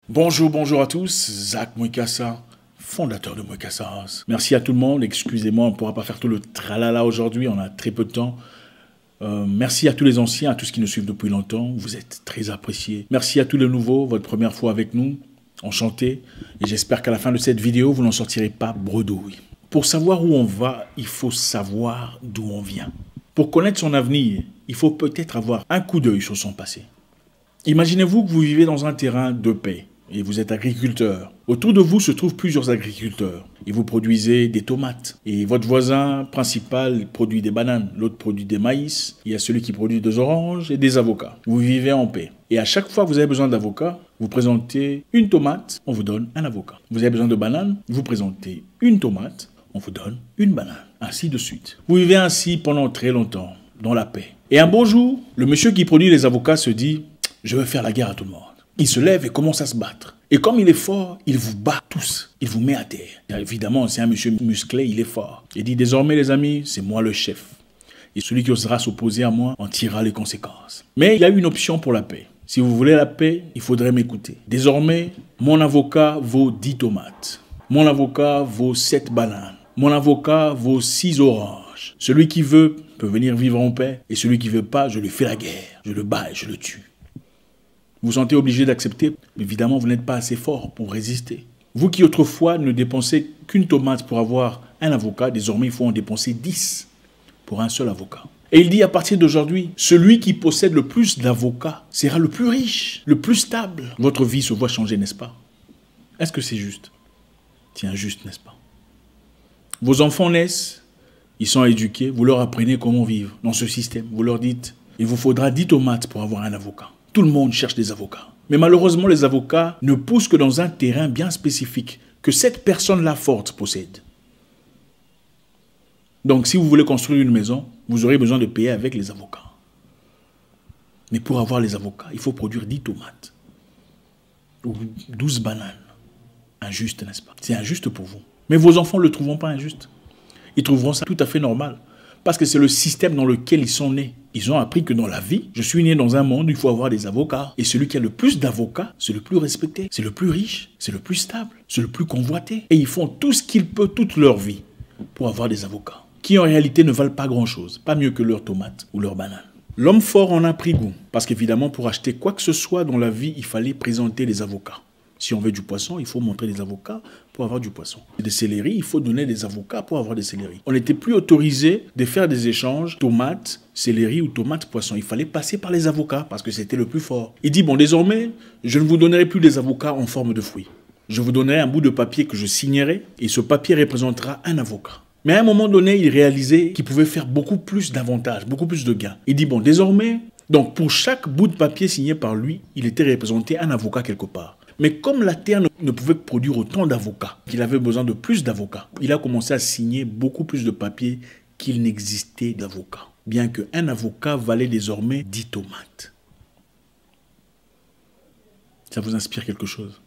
Bonjour à tous, Zach Mwekassa, fondateur de Mwekassa. Merci à tout le monde, excusez-moi, on ne pourra pas faire tout le tralala aujourd'hui, on a très peu de temps. Merci à tous les anciens, à tous ceux qui nous suivent depuis longtemps, vous êtes très appréciés. Merci à tous les nouveaux, votre première fois avec nous, enchanté. Et j'espère qu'à la fin de cette vidéo, vous n'en sortirez pas bredouille. Pour savoir où on va, il faut savoir d'où on vient. Pour connaître son avenir, il faut peut-être avoir un coup d'œil sur son passé. Imaginez-vous que vous vivez dans un terrain de paix. Et vous êtes agriculteur. Autour de vous se trouvent plusieurs agriculteurs. Et vous produisez des tomates. Et votre voisin principal produit des bananes. L'autre produit des maïs. Il y a celui qui produit des oranges et des avocats. Vous vivez en paix. Et à chaque fois que vous avez besoin d'avocats, vous présentez une tomate, on vous donne un avocat. Vous avez besoin de bananes, vous présentez une tomate, on vous donne une banane. Ainsi de suite. Vous vivez ainsi pendant très longtemps, dans la paix. Et un beau jour, le monsieur qui produit les avocats se dit « Je veux faire la guerre à tout le monde ». Il se lève et commence à se battre. Et comme il est fort, il vous bat tous. Il vous met à terre. Et évidemment, c'est un monsieur musclé, il est fort. Il dit, désormais les amis, c'est moi le chef. Et celui qui osera s'opposer à moi en tirera les conséquences. Mais il y a une option pour la paix. Si vous voulez la paix, il faudrait m'écouter. Désormais, mon avocat vaut 10 tomates. Mon avocat vaut 7 bananes. Mon avocat vaut 6 oranges. Celui qui veut peut venir vivre en paix. Et celui qui ne veut pas, je lui fais la guerre. Je le bats et je le tue. Vous vous sentez obligé d'accepter. Évidemment, vous n'êtes pas assez fort pour résister. Vous qui autrefois ne dépensez qu'une tomate pour avoir un avocat, désormais il faut en dépenser 10 pour un seul avocat. Et il dit à partir d'aujourd'hui, celui qui possède le plus d'avocats sera le plus riche, le plus stable. Votre vie se voit changer, n'est-ce pas? Est-ce que c'est juste? C'est injuste, n'est-ce pas? Vos enfants naissent, ils sont éduqués, vous leur apprenez comment vivre dans ce système. Vous leur dites, il vous faudra 10 tomates pour avoir un avocat. Tout le monde cherche des avocats. Mais malheureusement, les avocats ne poussent que dans un terrain bien spécifique que cette personne-là forte possède. Donc, si vous voulez construire une maison, vous aurez besoin de payer avec les avocats. Mais pour avoir les avocats, il faut produire 10 tomates ou 12 bananes. Injuste, n'est-ce pas? C'est injuste pour vous. Mais vos enfants ne le trouveront pas injuste. Ils trouveront ça tout à fait normal. Parce que c'est le système dans lequel ils sont nés. Ils ont appris que dans la vie, je suis né dans un monde où il faut avoir des avocats. Et celui qui a le plus d'avocats, c'est le plus respecté, c'est le plus riche, c'est le plus stable, c'est le plus convoité. Et ils font tout ce qu'ils peuvent toute leur vie pour avoir des avocats. Qui en réalité ne valent pas grand-chose. Pas mieux que leurs tomates ou leurs bananes. L'homme fort en a pris goût. Parce qu'évidemment, pour acheter quoi que ce soit dans la vie, il fallait présenter des avocats. Si on veut du poisson, il faut montrer des avocats pour avoir du poisson. Des céleris, il faut donner des avocats pour avoir des céleris. On n'était plus autorisé de faire des échanges tomates, céleri ou tomates, poisson. Il fallait passer par les avocats parce que c'était le plus fort. Il dit, bon, désormais, je ne vous donnerai plus des avocats en forme de fruits. Je vous donnerai un bout de papier que je signerai et ce papier représentera un avocat. Mais à un moment donné, il réalisait qu'il pouvait faire beaucoup plus d'avantages, beaucoup plus de gains. Il dit, bon, désormais, donc pour chaque bout de papier signé par lui, il était représenté un avocat quelque part. Mais comme la terre ne pouvait produire autant d'avocats, qu'il avait besoin de plus d'avocats, il a commencé à signer beaucoup plus de papiers qu'il n'existait d'avocats. Bien qu'un avocat valait désormais 10 tomates. Ça vous inspire quelque chose?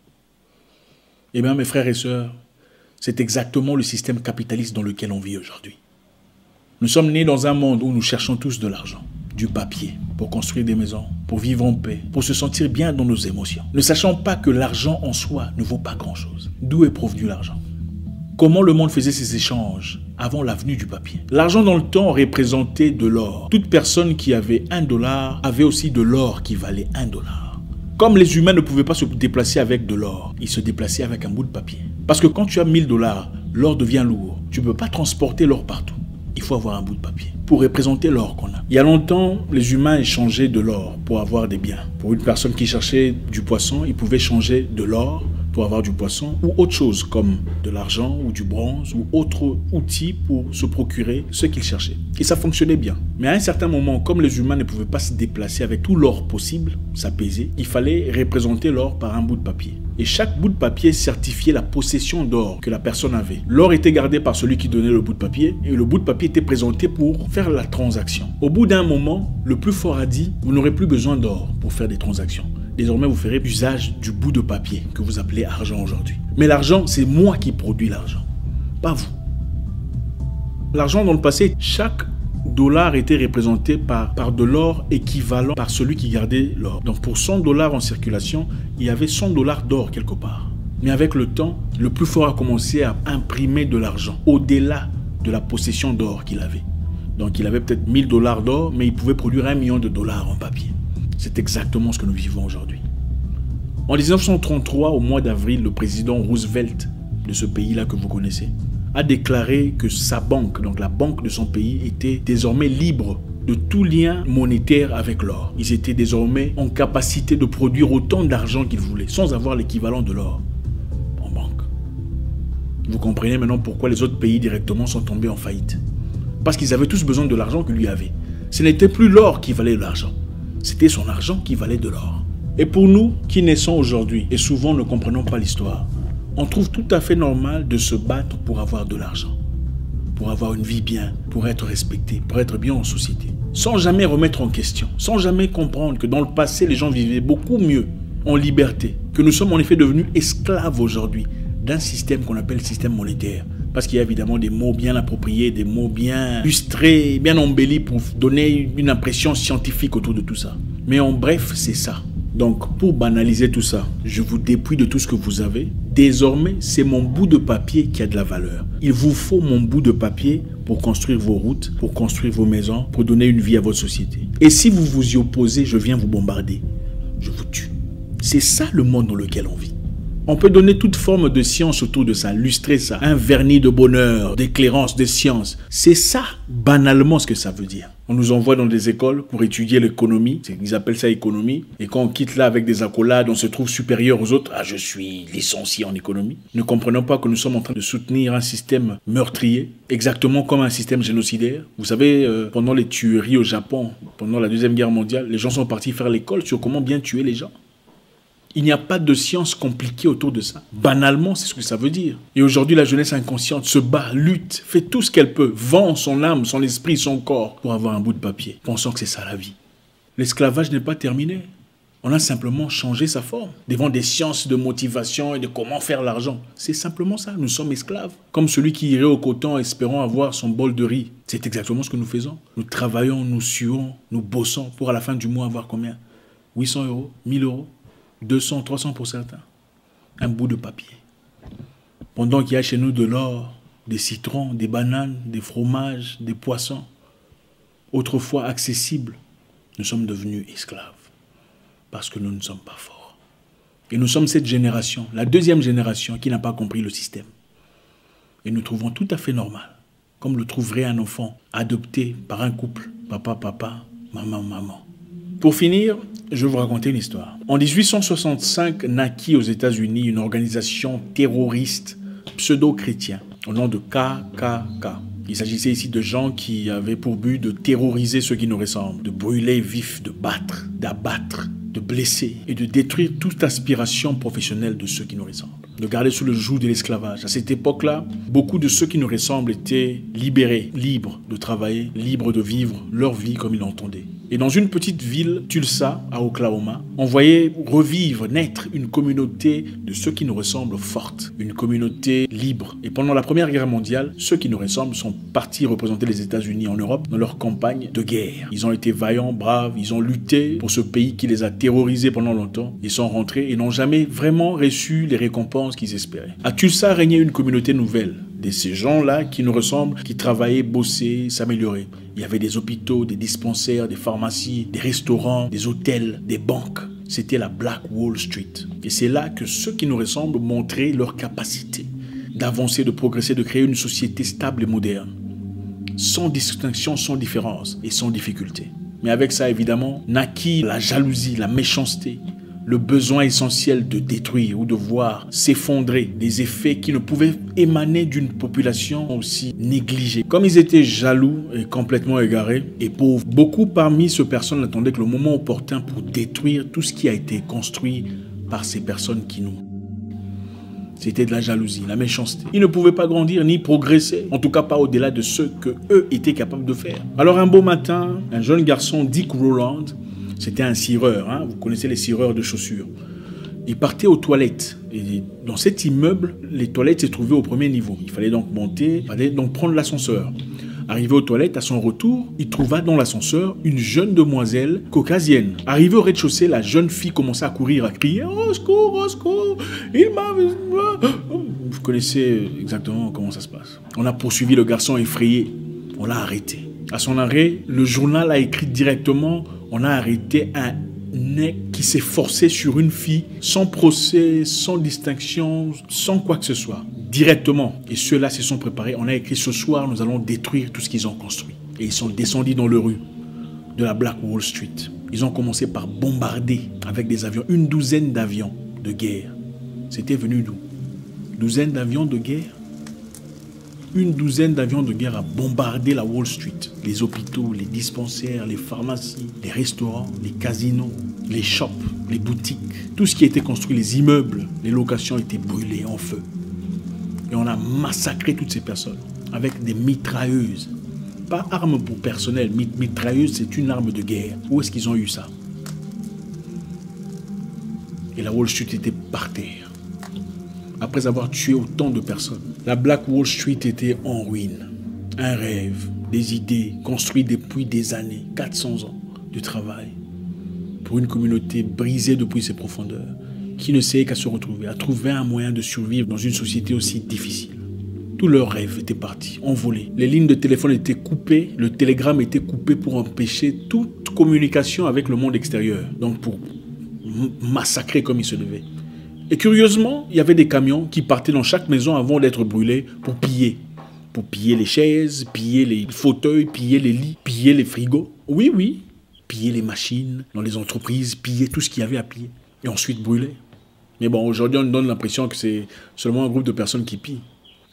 Eh bien, mes frères et sœurs, c'est exactement le système capitaliste dans lequel on vit aujourd'hui. Nous sommes nés dans un monde où nous cherchons tous de l'argent, du papier, pour construire des maisons, pour vivre en paix, pour se sentir bien dans nos émotions. Ne sachant pas que l'argent en soi ne vaut pas grand-chose. D'où est provenu l'argent? Comment le monde faisait ses échanges avant l'avenue du papier? L'argent dans le temps représentait de l'or. Toute personne qui avait $1 avait aussi de l'or qui valait $1. Comme les humains ne pouvaient pas se déplacer avec de l'or, ils se déplaçaient avec un bout de papier. Parce que quand tu as $1000, l'or devient lourd. Tu ne peux pas transporter l'or partout. Il faut avoir un bout de papier pour représenter l'or qu'on a. Il y a longtemps, les humains échangeaient de l'or pour avoir des biens. Pour une personne qui cherchait du poisson, il pouvait changer de l'or pour avoir du poisson ou autre chose comme de l'argent ou du bronze ou autre outil pour se procurer ce qu'il cherchait. Et ça fonctionnait bien. Mais à un certain moment, comme les humains ne pouvaient pas se déplacer avec tout l'or possible, ça pesait, il fallait représenter l'or par un bout de papier. Et chaque bout de papier certifiait la possession d'or que la personne avait. L'or était gardé par celui qui donnait le bout de papier et le bout de papier était présenté pour faire la transaction. Au bout d'un moment, le plus fort a dit, vous n'aurez plus besoin d'or pour faire des transactions. Désormais, vous ferez usage du bout de papier que vous appelez argent aujourd'hui. Mais l'argent, c'est moi qui produis l'argent, pas vous. L'argent dans le passé, chaque dollars étaient représentés par de l'or équivalent par celui qui gardait l'or. Donc pour 100 dollars en circulation, il y avait 100 dollars d'or quelque part. Mais avec le temps, le plus fort a commencé à imprimer de l'argent au-delà de la possession d'or qu'il avait. Donc il avait peut-être 1000 dollars d'or, mais il pouvait produire 1 million de dollars en papier. C'est exactement ce que nous vivons aujourd'hui. En 1933, au mois d'avril, le président Roosevelt de ce pays-là que vous connaissez, a déclaré que sa banque, donc la banque de son pays, était désormais libre de tout lien monétaire avec l'or. Ils étaient désormais en capacité de produire autant d'argent qu'ils voulaient, sans avoir l'équivalent de l'or en banque. Vous comprenez maintenant pourquoi les autres pays directement sont tombés en faillite. Parce qu'ils avaient tous besoin de l'argent que lui avait. Ce n'était plus l'or qui valait de l'argent, c'était son argent qui valait de l'or. Et pour nous qui naissons aujourd'hui, et souvent ne comprenons pas l'histoire, on trouve tout à fait normal de se battre pour avoir de l'argent, pour avoir une vie bien, pour être respecté, pour être bien en société. Sans jamais remettre en question, sans jamais comprendre que dans le passé, les gens vivaient beaucoup mieux en liberté, que nous sommes en effet devenus esclaves aujourd'hui d'un système qu'on appelle système monétaire. Parce qu'il y a évidemment des mots bien appropriés, des mots bien illustrés, bien embellis pour donner une impression scientifique autour de tout ça. Mais en bref, c'est ça. Donc, pour banaliser tout ça, je vous dépouille de tout ce que vous avez. Désormais, c'est mon bout de papier qui a de la valeur. Il vous faut mon bout de papier pour construire vos routes, pour construire vos maisons, pour donner une vie à votre société. Et si vous vous y opposez, je viens vous bombarder. Je vous tue. C'est ça le monde dans lequel on vit. On peut donner toute forme de science autour de ça, lustrer ça, un vernis de bonheur, d'éclairance, de science. C'est ça, banalement, ce que ça veut dire. On nous envoie dans des écoles pour étudier l'économie, ils appellent ça économie, et quand on quitte là avec des accolades, on se trouve supérieur aux autres. Ah, je suis licencié en économie. Ne comprenons pas que nous sommes en train de soutenir un système meurtrier, exactement comme un système génocidaire. Vous savez, pendant les tueries au Japon, pendant la Deuxième Guerre mondiale, les gens sont partis faire l'école sur comment bien tuer les gens. Il n'y a pas de science compliquée autour de ça. Banalement, c'est ce que ça veut dire. Et aujourd'hui, la jeunesse inconsciente se bat, lutte, fait tout ce qu'elle peut, vend son âme, son esprit, son corps pour avoir un bout de papier, pensant que c'est ça la vie. L'esclavage n'est pas terminé. On a simplement changé sa forme. Devant des sciences de motivation et de comment faire l'argent. C'est simplement ça, nous sommes esclaves. Comme celui qui irait au coton espérant avoir son bol de riz. C'est exactement ce que nous faisons. Nous travaillons, nous suons, nous bossons pour à la fin du mois avoir combien? 800 €, 1000 €. 200, 300 pour certains. Un bout de papier. Pendant qu'il y a chez nous de l'or, des citrons, des bananes, des fromages, des poissons, autrefois accessibles, nous sommes devenus esclaves. Parce que nous ne sommes pas forts. Et nous sommes cette génération, la deuxième génération qui n'a pas compris le système. Et nous trouvons tout à fait normal, comme le trouverait un enfant adopté par un couple, papa, papa, maman, maman. Pour finir, je vais vous raconter une histoire. En 1865, naquit aux États-Unis une organisation terroriste pseudo-chrétienne au nom de KKK. Il s'agissait ici de gens qui avaient pour but de terroriser ceux qui nous ressemblent, de brûler vifs, de battre, d'abattre, de blesser et de détruire toute aspiration professionnelle de ceux qui nous ressemblent, de garder sous le joug de l'esclavage. À cette époque-là, beaucoup de ceux qui nous ressemblent étaient libérés, libres de travailler, libres de vivre leur vie comme ils l'entendaient. Et dans une petite ville, Tulsa, à Oklahoma, on voyait revivre, naître une communauté de ceux qui nous ressemblent forte, une communauté libre. Et pendant la Première Guerre mondiale, ceux qui nous ressemblent sont partis représenter les États-Unis en Europe dans leur campagne de guerre. Ils ont été vaillants, braves, ils ont lutté pour ce pays qui les a terrorisés pendant longtemps. Ils sont rentrés et n'ont jamais vraiment reçu les récompenses qu'ils espéraient. À Tulsa régnait une communauté nouvelle, de ces gens-là qui nous ressemblent, qui travaillaient, bossaient, s'amélioraient. Il y avait des hôpitaux, des dispensaires, des pharmacies, des restaurants, des hôtels, des banques. C'était la Black Wall Street. Et c'est là que ceux qui nous ressemblent montraient leur capacité d'avancer, de progresser, de créer une société stable et moderne. Sans distinction, sans différence et sans difficulté. Mais avec ça, évidemment, naquit la jalousie, la méchanceté, le besoin essentiel de détruire ou de voir s'effondrer des effets qui ne pouvaient émaner d'une population aussi négligée. Comme ils étaient jaloux et complètement égarés et pauvres, beaucoup parmi ces personnes attendaient que le moment opportun pour détruire tout ce qui a été construit par ces personnes qui nous... C'était de la jalousie, la méchanceté. Ils ne pouvaient pas grandir ni progresser, en tout cas pas au-delà de ce qu'eux étaient capables de faire. Alors un beau matin, un jeune garçon, Dick Rowland, c'était un cireur, hein, vous connaissez les cireurs de chaussures. Il partait aux toilettes. Et dans cet immeuble, les toilettes se trouvaient au premier niveau. Il fallait donc monter, il fallait donc prendre l'ascenseur. Arrivé aux toilettes, à son retour, il trouva dans l'ascenseur une jeune demoiselle caucasienne. Arrivé au rez-de-chaussée, la jeune fille commença à courir, à crier « Au secours, au secours, il m'a... » Vous connaissez exactement comment ça se passe. On a poursuivi le garçon effrayé. On l'a arrêté. À son arrêt, le journal a écrit directement « On a arrêté un mec qui s'est forcé sur une fille sans procès, sans distinction, sans quoi que ce soit. » Directement. Et ceux-là se sont préparés. On a écrit ce soir, nous allons détruire tout ce qu'ils ont construit. Et ils sont descendus dans les rues de la Black Wall Street. Ils ont commencé par bombarder avec des avions, une douzaine d'avions de guerre. C'était venu d'où? Douzaine d'avions de guerre? Une douzaine d'avions de guerre a bombardé la Wall Street. Les hôpitaux, les dispensaires, les pharmacies, les restaurants, les casinos, les shops, les boutiques. Tout ce qui a été construit, les immeubles, les locations étaient brûlées en feu. Et on a massacré toutes ces personnes avec des mitrailleuses. Pas arme pour personnel, mitrailleuse c'est une arme de guerre. Où est-ce qu'ils ont eu ça? Et la Wall Street était par terre. Après avoir tué autant de personnes, la Black Wall Street était en ruine. Un rêve, des idées construites depuis des années, 400 ans de travail pour une communauté brisée depuis ses profondeurs, qui ne sait qu'à se retrouver, à trouver un moyen de survivre dans une société aussi difficile. Tous leurs rêves étaient partis, envolés. Les lignes de téléphone étaient coupées, le télégramme était coupé pour empêcher toute communication avec le monde extérieur. Donc pour massacrer comme il se devait. Et curieusement, il y avait des camions qui partaient dans chaque maison avant d'être brûlés pour piller. Pour piller les chaises, piller les fauteuils, piller les lits, piller les frigos. Oui, oui. Piller les machines dans les entreprises, piller tout ce qu'il y avait à piller. Et ensuite brûler. Mais bon, aujourd'hui, on donne l'impression que c'est seulement un groupe de personnes qui pillent.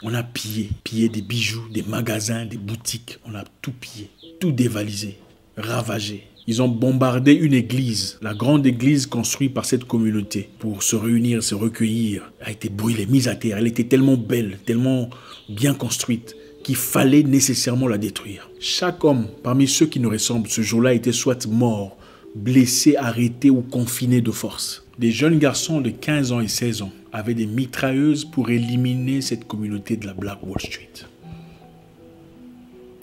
On a pillé des bijoux, des magasins, des boutiques. On a tout pillé, tout dévalisé, ravagé. Ils ont bombardé une église. La grande église construite par cette communauté pour se réunir, se recueillir, a été brûlée, mise à terre. Elle était tellement belle, tellement bien construite qu'il fallait nécessairement la détruire. Chaque homme, parmi ceux qui nous ressemblent, ce jour-là était soit mort, blessé, arrêté ou confiné de force. Des jeunes garçons de 15 ans et 16 ans avaient des mitrailleuses pour éliminer cette communauté de la Black Wall Street.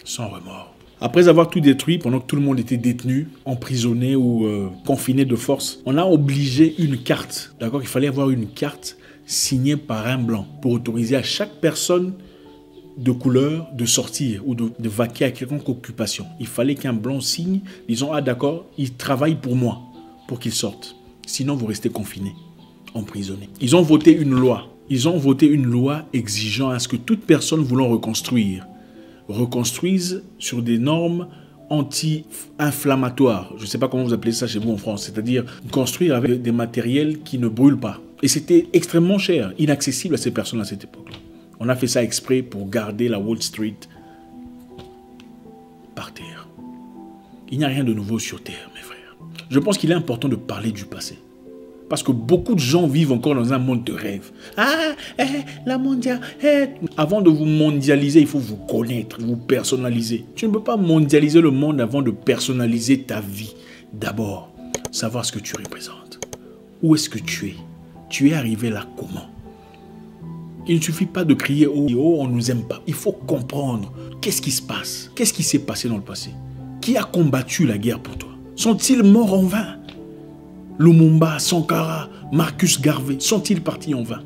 Sans remords. Après avoir tout détruit, pendant que tout le monde était détenu, emprisonné ou confiné de force, on a obligé une carte. D'accord, il fallait avoir une carte signée par un blanc pour autoriser à chaque personne de couleur de sortir ou de vaquer à quelconque occupation. Il fallait qu'un blanc signe, disons, ah d'accord, il travaille pour moi, pour qu'il sorte. Sinon, vous restez confiné, emprisonné. Ils ont voté une loi. Ils ont voté une loi exigeant à ce que toute personne voulant reconstruise sur des normes anti-inflammatoires. Je ne sais pas comment vous appelez ça chez vous en France. C'est-à-dire construire avec des matériels qui ne brûlent pas. Et c'était extrêmement cher, inaccessible à ces personnes à cette époque-là. On a fait ça exprès pour garder la Wall Street par terre. Il n'y a rien de nouveau sur terre, mes frères. Je pense qu'il est important de parler du passé. Parce que beaucoup de gens vivent encore dans un monde de rêve. Ah, la mondiale. Avant de vous mondialiser, il faut vous connaître, vous personnaliser. Tu ne peux pas mondialiser le monde avant de personnaliser ta vie. D'abord, savoir ce que tu représentes. Où est-ce que tu es? Tu es arrivé là comment? Il ne suffit pas de crier oh, oh, on ne nous aime pas. Il faut comprendre qu'est-ce qui se passe. Qu'est-ce qui s'est passé dans le passé? Qui a combattu la guerre pour toi? Sont-ils morts en vain? Lumumba, Sankara, Marcus Garvey, sont-ils partis en vain?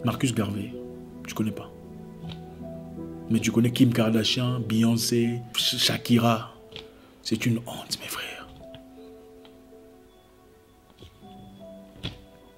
Marcus Garvey, tu ne connais pas. Mais tu connais Kim Kardashian, Beyoncé, Shakira. C'est une honte, mes frères.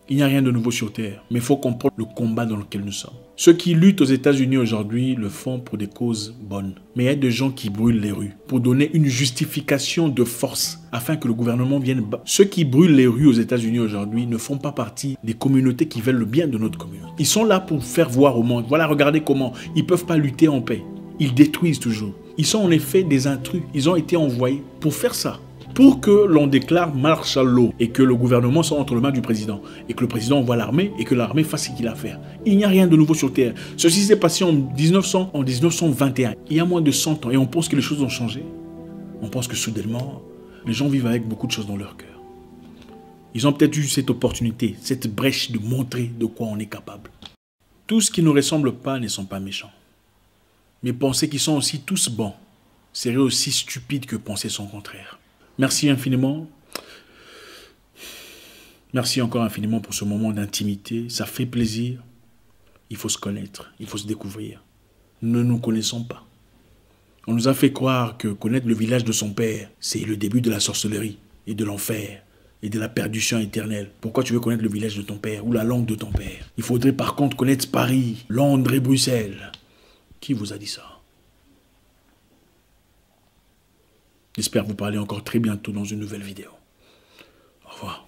Il n'y a rien de nouveau sur Terre, mais il faut comprendre le combat dans lequel nous sommes. Ceux qui luttent aux États-Unis aujourd'hui le font pour des causes bonnes. Mais il y a des gens qui brûlent les rues pour donner une justification de force afin que le gouvernement vienne... Ceux qui brûlent les rues aux États-Unis aujourd'hui ne font pas partie des communautés qui veulent le bien de notre communauté. Ils sont là pour faire voir au monde. Voilà, regardez comment. Ils ne peuvent pas lutter en paix. Ils détruisent toujours. Ils sont en effet des intrus. Ils ont été envoyés pour faire ça. Pour que l'on déclare martial law et que le gouvernement soit entre les mains du président et que le président envoie l'armée et que l'armée fasse ce qu'il a à faire. Il n'y a rien de nouveau sur Terre. Ceci s'est passé en 1921, il y a moins de 100 ans et on pense que les choses ont changé. On pense que soudainement, les gens vivent avec beaucoup de choses dans leur cœur. Ils ont peut-être eu cette opportunité, cette brèche de montrer de quoi on est capable. Tous qui ne ressemblent pas ne sont pas méchants. mais penser qu'ils sont aussi tous bons serait aussi stupide que penser son contraire. Merci infiniment. Merci encore infiniment pour ce moment d'intimité. Ça fait plaisir. Il faut se connaître, il faut se découvrir. Nous ne nous connaissons pas. On nous a fait croire que connaître le village de son père, c'est le début de la sorcellerie et de l'enfer et de la perdition éternelle. Pourquoi tu veux connaître le village de ton père ou la langue de ton père? Il faudrait par contre connaître Paris, Londres et Bruxelles. Qui vous a dit ça? J'espère vous parler encore très bientôt dans une nouvelle vidéo. Au revoir.